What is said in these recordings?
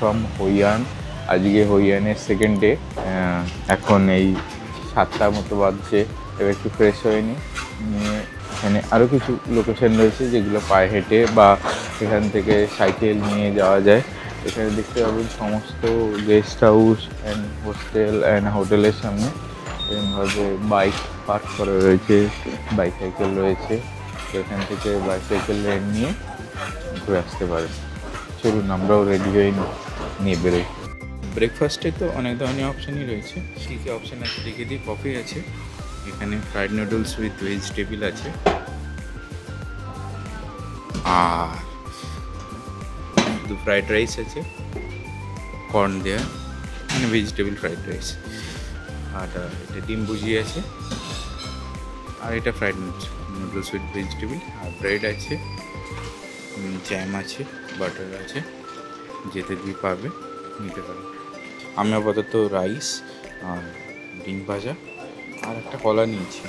From হইয়ান। আজকে হইয়ানের second day. এখন এই 7টা মতো বাজছে। এবার একটু ফ্রেশ হয়ে নিয়ে এখানে আরও কিছু লোকেশন রয়েছে যেগুলো পায়ে হেঁটে বা এখান থেকে সাইকেল নিয়ে যাওয়া যায়। এখানে দেখতে পাবেন সমস্ত guest house and hostel and হোটেলের সামনে এরকমভাবে বাইক পার্ক করা রয়েছে, বাইসাইকেল রয়েছে। তো এখান থেকে বাইসাইকেল রেন্ট নিয়ে ঘুরে আসতে পারেন। চলুন আমরাও রেডি হয়ে নিয়ে বেরোই। ব্রেকফাস্টে তো অনেক ধরনের অপশানই রয়েছে। কী কী অপশান আছে দেখে দিই। কফি আছে, এখানে ফ্রাইড নুডলস উইথ ভেজিটেবল আছে, আর ফ্রাইড রাইস আছে কর্ন দেওয়া, মানে ভেজিটেবল ফ্রাইড রাইস। আর এটা ডিম ভুজি আছে, আর এটা ফ্রাইড নুডলস উইথ ভেজিটেবল। আর ব্রেড আছে, জ্যাম আছে, বাটার আছে, যেতে দিয়ে পারবে নিতে পারে। আমি আপাতত রাইস আর ডিম ভাজা আর একটা কলা নিয়েছি।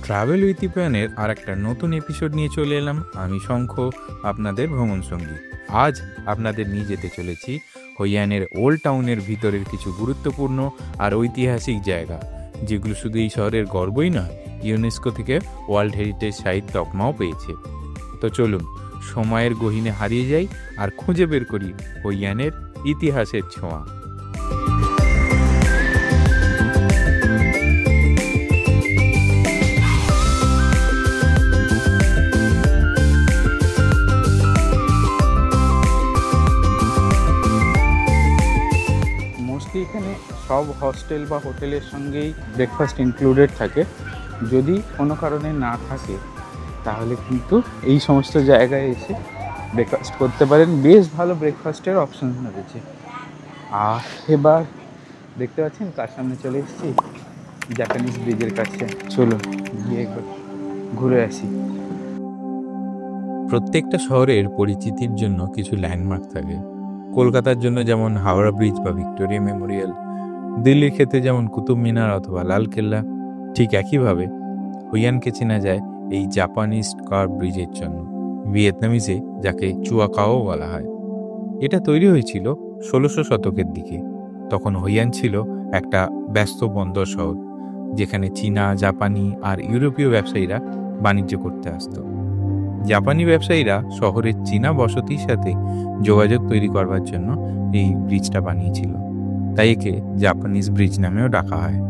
ট্রাভেল উইথ ইপানের আর একটা নতুন এপিসোড নিয়ে চলে এলাম আমি শঙ্খ, আপনাদের ভ্রমণ সঙ্গী। আজ আপনাদের নিয়ে যেতে চলেছি হইয়ানের ওল্ড টাউনের ভিতরের কিছু গুরুত্বপূর্ণ আর ঐতিহাসিক জায়গা, যেগুলো শুধু এই শহরের গর্বই নয়, ইউনেস্কো থেকে ওয়ার্ল্ড হেরিটেজ সাইট তকমাও পেয়েছে। তো চলুন সময়ের গহীনে হারিয়ে যাই আর খুঁজে বের করি হইয়ানের ইতিহাসের ছোঁয়া। এখানে সব হস্টেল বা হোটেলের সঙ্গেই ব্রেকফাস্ট ইনক্লুডেড থাকে। যদি কোনো কারণে না থাকে তাহলে কিন্তু এই সমস্ত জায়গায় এসে ব্রেকফাস্ট করতে পারেন। বেশ ভালো ব্রেকফাস্টের অপশন রয়েছে। আর এবার দেখতে পাচ্ছেন কার সামনে চলে এসেছি, জাপানিজ ব্রিজের কাছে। চলুন গিয়ে একবার ঘুরে আসি। প্রত্যেকটা শহরের পরিচিতির জন্য কিছু ল্যান্ডমার্ক থাকে। কলকাতার জন্য যেমন হাওড়া ব্রিজ বা ভিক্টোরিয়া মেমোরিয়াল, দিল্লির ক্ষেত্রে যেমন কুতুব মিনার অথবা লালকেল্লা, ঠিক একইভাবে হইয়ানকে চেনা যায় এই জাপানিজ কার্ভ ব্রিজের জন্য, ভিয়েতনামিজে যাকে চুয়াকাও বলা হয়। এটা তৈরি হয়েছিল 1600 শতকের দিকে। তখন হইয়ান ছিল একটা ব্যস্ত বন্দর শহর, যেখানে চীনা, জাপানি আর ইউরোপীয় ব্যবসায়ীরা বাণিজ্য করতে আসতো। জাপানি ব্যবসায়ীরা শহরের চীনা বসতির সাথে যোগাযোগ তৈরি করবার জন্য এই ব্রিজটা বানিয়েছিল, তাই একে জাপানিজ ব্রিজ নামেও ডাকা হয়।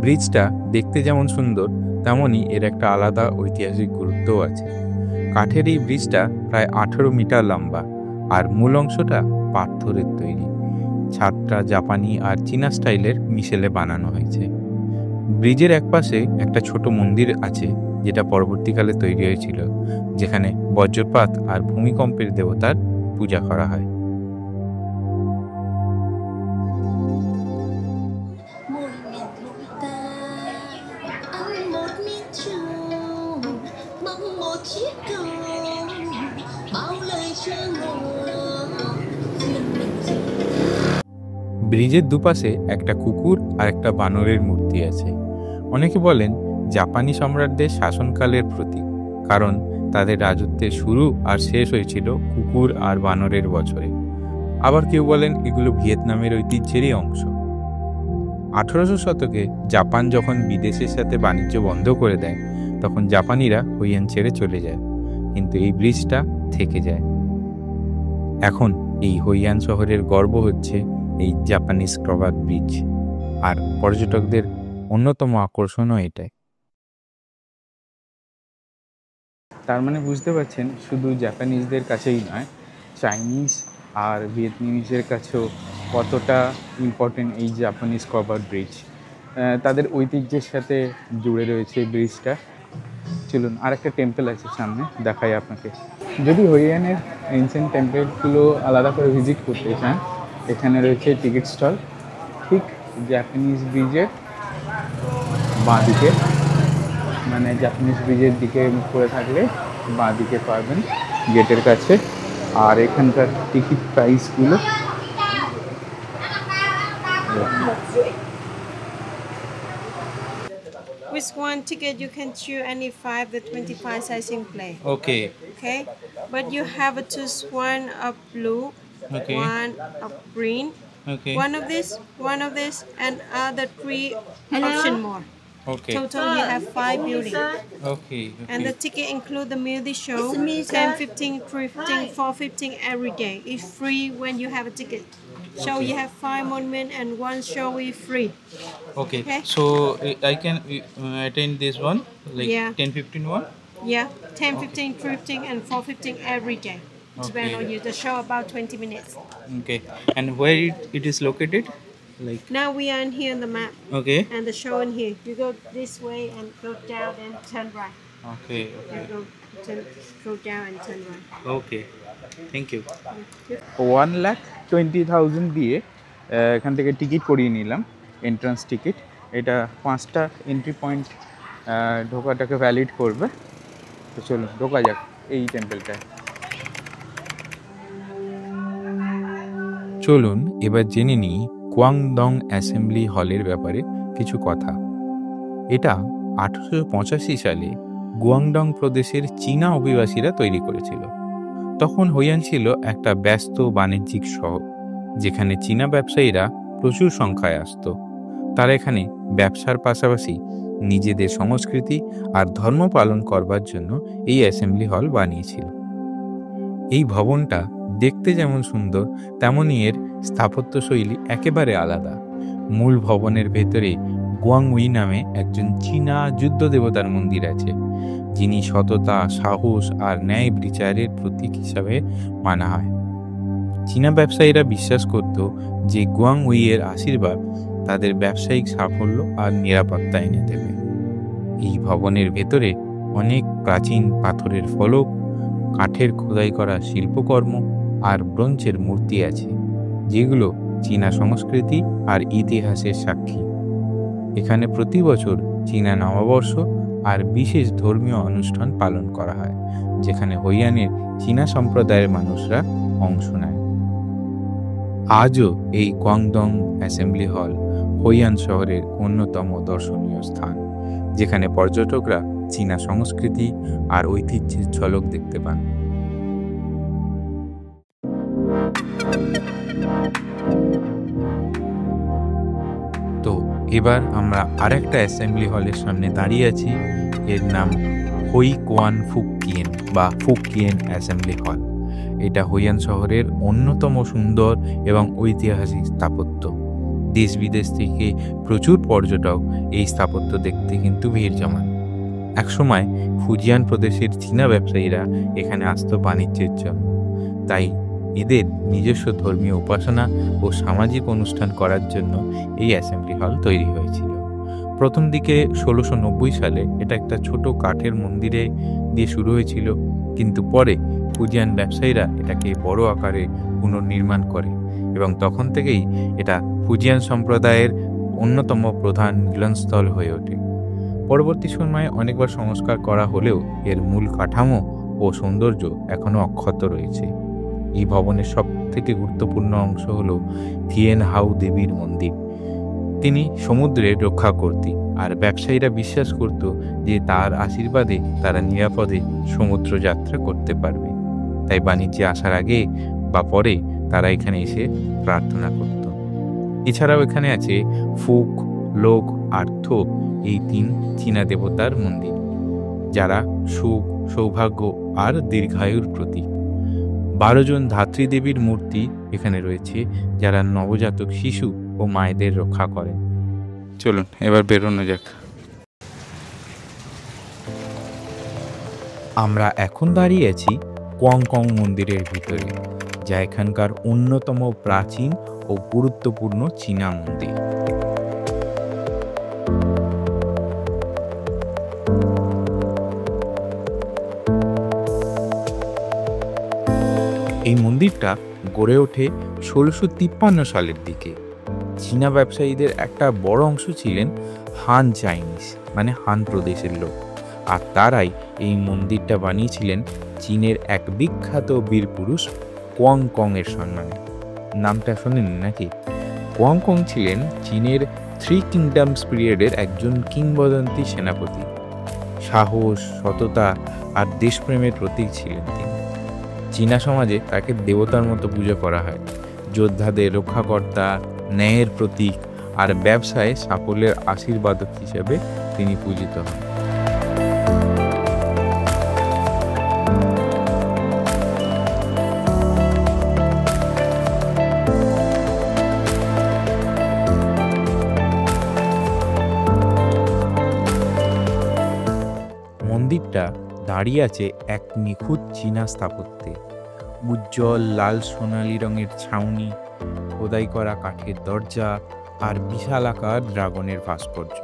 ব্রিজটা দেখতে যেমন সুন্দর, তেমনই এর একটা আলাদা ঐতিহাসিক গুরুত্বও আছে। কাঠের এই ব্রিজটা প্রায় 18 মিটার লম্বা, আর মূল অংশটা পাথরের তৈরি। ছাদটা জাপানি আর চীনা স্টাইলের মিশেলে বানানো হয়েছে। ব্রিজের একপাশে একটা ছোট মন্দির আছে, যেটা পরবর্তীকালে তৈরি হয়েছিল, যেখানে বজ্রপাত আর ভূমিকম্পের দেবতার পূজা করা হয়। ব্রিজের দুপাশে একটা কুকুর আর একটা বানরের মূর্তি আছে। অনেকে বলেন জাপানি সম্রাটদের শাসনকালের প্রতীক, কারণ তাদের রাজত্বের শুরু আর শেষ হয়েছিল কুকুর আর বানরের বছরে। আবার কেউ বলেন এগুলো ভিয়েতনামের ঐতিহ্যেরই অংশ। 1800 শতকে জাপান যখন বিদেশের সাথে বাণিজ্য বন্ধ করে দেয়, তখন জাপানিরা হইয়ান ছেড়ে চলে যায়, কিন্তু এই ব্রিজটা থেকে যায়। এখন এই হইয়ান শহরের গর্ব হচ্ছে এই জাপানিজ ক্রভার ব্রিজ, আর পর্যটকদের অন্যতম আকর্ষণও এটাই। তার মানে বুঝতে পারছেন, শুধু জাপানিজদের কাছেই নয়, চাইনিজ আর ভিয়েতনামিজের কাছেও কতটা ইম্পর্টেন্ট এই জাপানিজ ক্রভার ব্রিজ। তাদের ঐতিহ্যের সাথে জুড়ে রয়েছে ব্রিজটা। চলুন আর একটা টেম্পল আছে সামনে, দেখাই আপনাকে। যদি হইয়ানের এনসিয়েন্ট টেম্পলগুলো আলাদা করে ভিজিট করতে চান, এখানে রয়েছে টিকিট স্টল, ঠিক জাপানিজ ব্রিজের বাঁ দিকে, মানে জাপানিজ ব্রিজের দিকে মুখ করে থাকলে বাঁ দিকে পাবেন গেটের কাছে। আর এখানকার টিকিট প্রাইসগুলো With one ticket, you can choose any 5 the 25 sizing play. Okay. Okay, but you have to choose one of blue Okay. one of green, Okay. one of this, and other three option more. Okay. Total, you have 5 buildings. Okay. And the ticket include the music show, 10, 15, 315, 415 every day. It's free when you have a ticket. So you have 5 monuments and one show is free. Okay. Okay. So I can attend this one, like Yeah. 10, 15 one. Yeah, 10, 15, 315, and 415 every day. Depend Okay. on you. The show about 20 minutes. Okay. And where it is located? Like. Now we are in here in the map, Okay. and the show in here. You go this way and go down and turn right. Okay. You go down and turn right. Okay thank you 1,20,000 দিয়ে এখান থেকে ticket করিয়ে নিলাম, entrance ticket. এটা 5টা entry point ঢোকাটাকে valid করবে। তো চলুন ঢোকা যাক এই টেম্পলটায়। চলুন এবার জেনে নিই কোয়াংডং অ্যাসেম্বলি হলের ব্যাপারে কিছু কথা। এটা 1885 সালে গুয়াংডং প্রদেশের চীনা অভিবাসীরা তৈরি করেছিল। তখন হুইয়ান ছিল একটা ব্যস্ত বাণিজ্যিক শহর, যেখানে চীনা ব্যবসায়ীরা প্রচুর সংখ্যায় আসতো। তারা এখানে ব্যবসার পাশাপাশি নিজেদের সংস্কৃতি আর ধর্ম পালন করবার জন্য এই অ্যাসেম্বলি হল বানিয়েছিল। এই ভবনটা দেখতে যেমন সুন্দর, তেমনই এর স্থাপত্যশৈলী একেবারে আলাদা। মূল ভবনের ভেতরে গুয়াংউই নামে একজন চীনা যুদ্ধ দেবতার মন্দির আছে, যিনি সততা, সাহস আর ন্যায় বিচারের প্রতীক হিসাবে মানা হয়। চীনা ব্যবসায়ীরা বিশ্বাস করত যে গুয়াংউইয়ের আশীর্বাদ তাদের ব্যবসায়িক সাফল্য আর নিরাপত্তা এনে দেবে। এই ভবনের ভেতরে অনেক প্রাচীন পাথরের ফলক, কাঠের খোদাই করা শিল্পকর্ম আর ব্রোঞ্জের মূর্তি আছে, যেগুলো চীনা সংস্কৃতি আর ইতিহাসের সাক্ষী। এখানে প্রতি বছর চীনা নববর্ষ আর বিশেষ ধর্মীয় অনুষ্ঠান পালন করা হয়, যেখানে হুইয়ানের চীনা সম্প্রদায়ের মানুষরা অংশ নেয়। আজও এই কোয়াংডং অ্যাসেম্বলি হল হুইয়ান শহরের অন্যতম দর্শনীয় স্থান, যেখানে পর্যটকরা চীনা সংস্কৃতি আর ঐতিহ্যের ঝলক দেখতে পান। তো এবার আমরা আরেকটা অ্যাসেম্বলি হলের সামনে দাঁড়িয়ে আছি। এর নাম হুই কোয়ান ফুকিয়েন বা ফুকিয়েন অ্যাসেম্বলি হল। এটা হুইয়ান শহরের অন্যতম সুন্দর এবং ঐতিহাসিক স্থাপত্য। দেশ বিদেশ থেকে প্রচুর পর্যটক এই স্থাপত্য দেখতে কিন্তু ভিড় জমান। একসময় ফুজিয়ান প্রদেশের চীনা ব্যবসায়ীরা এখানে আসতো বাণিজ্যের জন্য, তাই এদের নিজস্ব ধর্মীয় উপাসনা ও সামাজিক অনুষ্ঠান করার জন্য এই অ্যাসেম্বলি হল তৈরি হয়েছিল। প্রথম দিকে 1690 সালে এটা একটা ছোট কাঠের মন্দিরে দিয়ে শুরু হয়েছিল, কিন্তু পরে ফুজিয়ান ব্যবসায়ীরা এটাকে বড় আকারে পুনর্নির্মাণ করে এবং তখন থেকেই এটা ফুজিয়ান সম্প্রদায়ের অন্যতম প্রধান মিলনস্থল হয়ে ওঠে। পরবর্তী সময়ে অনেকবার সংস্কার করা হলেও এর মূল কাঠামো ও সৌন্দর্য এখনও অক্ষত রয়েছে। এই ভবনের সব থেকে গুরুত্বপূর্ণ অংশ হল থিয়েন হাউ দেবীর মন্দির। তিনি সমুদ্রের রক্ষাকর্ত্রী, আর ব্যবসায়ীরা বিশ্বাস করত যে তার আশীর্বাদে তারা নিরাপদে সমুদ্র যাত্রা করতে পারবে। তাই বাণিজ্যে আসার আগে বা পরে তারা এখানে এসে প্রার্থনা করত। এছাড়াও এখানে আছে ফুক, লোক আর থো, এই 3 চীনা দেবতার মন্দির, যারা সুখ, সৌভাগ্য আর দীর্ঘায়ুর প্রতীক। 12 জন ধাত্রী দেবীর মূর্তি এখানে রয়েছে, যারা নবজাতক শিশু ও মায়েদের রক্ষা করেন। চলুন এবার বেরোনো যাক। আমরা এখন দাঁড়িয়ে আছি কোয়াংকং মন্দিরের ভিতরে, যা এখানকার অন্যতম প্রাচীন ও গুরুত্বপূর্ণ চীনা মন্দির। এই মন্দিরটা গড়ে ওঠে 1653 সালের দিকে। চীনা ব্যবসায়ীদের একটা বড় অংশ ছিলেন হান চাইনিজ, মানে হান প্রদেশের লোক, আর তারাই এই মন্দিরটা বানিয়েছিলেন চীনের এক বিখ্যাত বীরপুরুষ কোয়াংকং এর সম্মানে। নামটা শোনেন নাকি? কোয়াংকং ছিলেন চীনের 3 কিংডমস পিরিয়ডের একজন কিংবদন্তি সেনাপতি। সাহস, সততা আর দেশপ্রেমের প্রতীক ছিলেন তিনি। চীনা সমাজে তাকে দেবতার মতো পুজো করা হয়। যোদ্ধাদের রক্ষাকর্তা, ন্যায়ের প্রতীক আর ব্যবসায় সাফল্যের আশীর্বাদক হিসেবে তিনি পূজিত হন। মন্দিরটা দাঁড়িয়ে আছে এক নিখুঁত চীনা স্থাপত্যে। উজ্জ্বল লাল সোনালী রঙের ছাউনি, খোদাই করা কাঠের দরজা আর বিশালাকার ড্রাগনের ভাস্কর্য।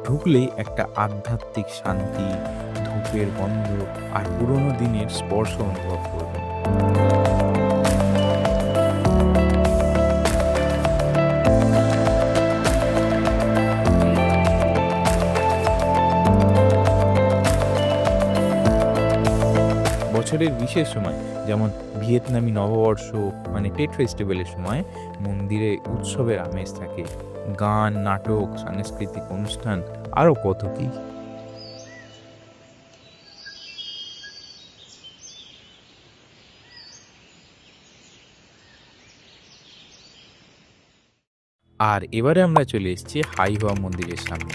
ঢুকলেই একটা আধ্যাত্মিক শান্তি, ধূপের গন্ধ আর পুরোনো দিনের স্পর্শ অনুভব করবেন। বছরের বিশেষ সময় যেমন ভিয়েতনামি নববর্ষ মানে টেট ফেস্টিভ্যালের সময় মন্দিরে উৎসবের আমেজ থাকে। গান, নাটক, সাংস্কৃতিক অনুষ্ঠান আরও কত কি। আর এবারে আমরা চলে এসেছি হাইহুয়া মন্দিরের সামনে।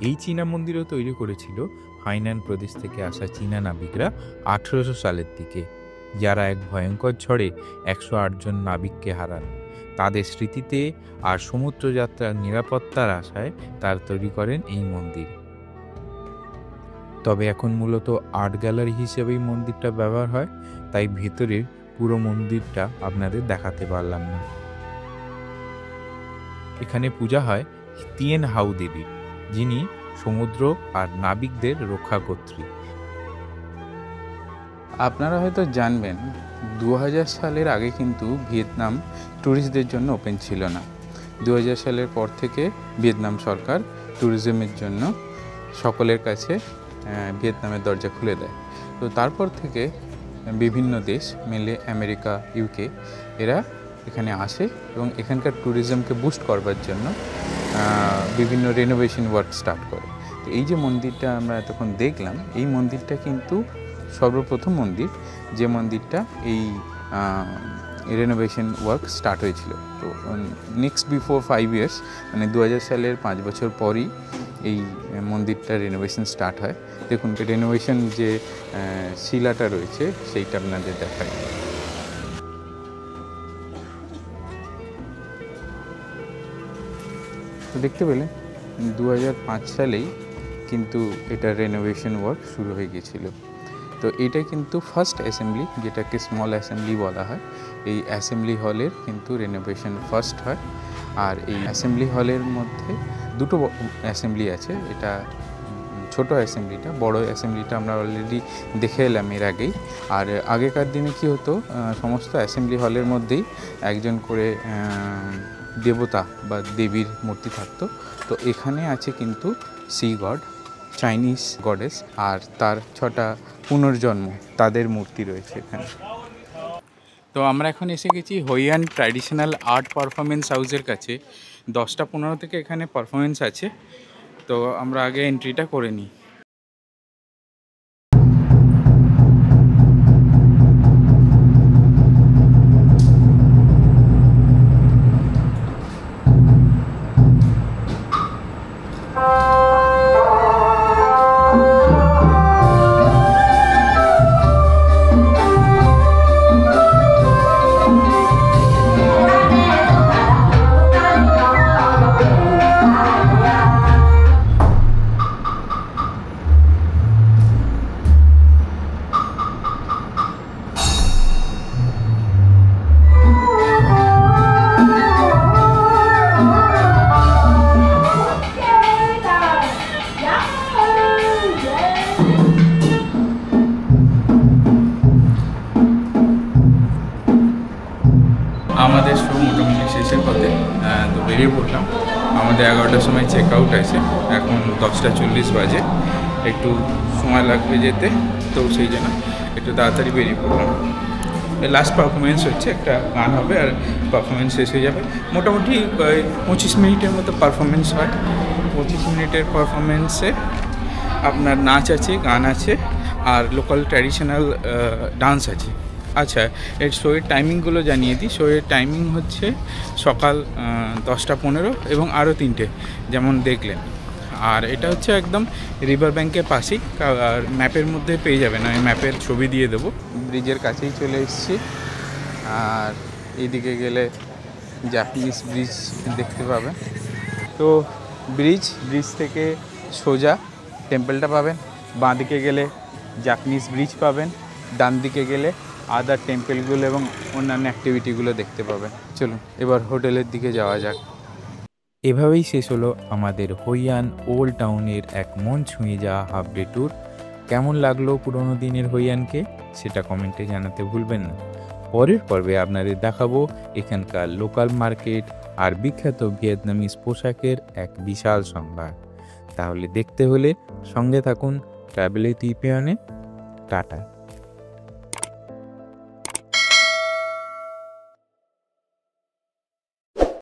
এই চীনা মন্দিরও তৈরি করেছিল হাইনান প্রদেশ থেকে আসা চীনা নাবিকরা 1800 সালের দিকে, যারা এক ভয়ঙ্কর ঝড়ে 108 জন নাবিককে হারান। তাদের স্মৃতিতে আর সমুদ্রযাত্রার নিরাপত্তার আশায় তারা তৈরি করেন এই মন্দির। তবে এখন মূলত আর্ট গ্যালারি হিসেবেই মন্দিরটা ব্যবহার হয়, তাই ভেতরের পুরো মন্দিরটা আপনাদের দেখাতে পারলাম না। এখানে পূজা হয় তিয়েন হাউ দেবী, যিনি সমুদ্র আর নাবিকদের রক্ষাকর্ত্রী। আপনারা হয়তো জানবেন 2000 সালের আগে কিন্তু ভিয়েতনাম ট্যুরিস্টদের জন্য ওপেন ছিল না। 2000 সালের পর থেকে ভিয়েতনাম সরকার ট্যুরিজমের জন্য সকলের কাছে ভিয়েতনামের দরজা খুলে দেয়। তো তারপর থেকে বিভিন্ন দেশ, মেনলি আমেরিকা, ইউকে, এরা এখানে আসে এবং এখানকার ট্যুরিজমকে বুস্ট করবার জন্য বিভিন্ন রেনোভেশন ওয়ার্ক স্টার্ট করে। তো এই যে মন্দিরটা আমরা এতক্ষণ দেখলাম, এই মন্দিরটা কিন্তু সর্বপ্রথম মন্দির যে মন্দিরটা এই রেনোভেশন ওয়ার্ক স্টার্ট হয়েছিল। তো নেক্সট বিফোর 5 ইয়ার্স মানে 2000 সালের 5 বছর পরই এই মন্দিরটা রেনোভেশন স্টার্ট হয়। দেখুন রেনোভেশন যে শিলাটা রয়েছে সেইটা আপনাদের দেখায়। তো দেখতে পেলে 2005 সালেই কিন্তু এটা রেনোভেশন ওয়ার্ক শুরু হয়ে গিয়েছিল। তো এটা কিন্তু ফার্স্ট অ্যাসেম্বলি, যেটাকে স্মল অ্যাসেম্বলি বলা হয়, এই অ্যাসেম্বলি হলের কিন্তু রেনোভেশন ফার্স্ট হয়। আর এই অ্যাসেম্বলি হলের মধ্যে দুটো অ্যাসেম্বলি আছে। এটা ছোট অ্যাসেম্বলিটা, বড় অ্যাসেম্বলিটা আমরা অলরেডি দেখে এলাম এর আগেই। আর আগেকার দিনে কি হতো, সমস্ত অ্যাসেম্বলি হলের মধ্যেই একজন করে দেবতা বা দেবীর মূর্তি থাকতো। তো এখানে আছে কিন্তু সি গড, চাইনিজ গডেস, আর তার 6টা পুনর্জন্ম, তাদের মূর্তি রয়েছে এখানে। তো আমরা এখন এসে গেছি হইয়ান ট্র্যাডিশনাল আর্ট পারফরমেন্স হাউসের কাছে। 10টা 15 থেকে এখানে পারফরমেন্স আছে। তো আমরা আগে এন্ট্রিটা করে নিই। আমাদের শো মোটামুটি শেষের পথে, তো বেরিয়ে পড়লাম। আমাদের 11টার সময় চেক আউট আছে, এখন 10টা 40 বাজে, একটু সময় লাগবে যেতে। তো সেই জন্য একটু তাড়াতাড়ি বেরিয়ে পড়লাম। লাস্ট পারফরমেন্স হচ্ছে, একটা গান হবে আর পারফরমেন্স শেষ হয়ে যাবে। মোটামুটি 25 মিনিটের মতো পারফরমেন্স হয়। 25 মিনিটের পারফরমেন্সে আপনার নাচ আছে, গান আছে আর লোকাল ট্র্যাডিশনাল ডান্স আছে। আচ্ছা, এর শোয়ের টাইমিংগুলো জানিয়ে দিই। শোয়ের টাইমিং হচ্ছে সকাল 10:15 এবং আরও 3টে, যেমন দেখলেন। আর এটা হচ্ছে একদম রিভার ব্যাঙ্কের পাশেই, আর ম্যাপের মধ্যে পেয়ে যাবেন, আমি ম্যাপের ছবি দিয়ে দেবো। ব্রিজের কাছেই চলে এসেছি, আর এইদিকে গেলে জাপানিজ ব্রিজ দেখতে পাবেন। তো ব্রিজ থেকে সোজা টেম্পলটা পাবেন, বাঁ দিকে গেলে জাপানিজ ব্রিজ পাবেন, ডান দিকে গেলে আদার টেম্পলগুলো এবং অন্যান্য অ্যাক্টিভিটিগুলো দেখতে পাবেন। চলুন এবার হোটেলের দিকে যাওয়া যাক। এভাবেই শেষ হলো আমাদের হইয়ান ওল্ড টাউনের এক মন ছুঁয়ে যাওয়া হাফ ডে ট্যুর। কেমন লাগলো পুরোনো দিনের হইয়ানকে সেটা কমেন্টে জানাতে ভুলবেন না। পরের পর্বে আপনাদের দেখাবো এখানকার লোকাল মার্কেট আর বিখ্যাত ভিয়েতনামিজ পোশাকের এক বিশাল সম্ভার। তাহলে দেখতে হলে সঙ্গে থাকুন ট্রাভেল উইথ ইপিয়নে। টাটা।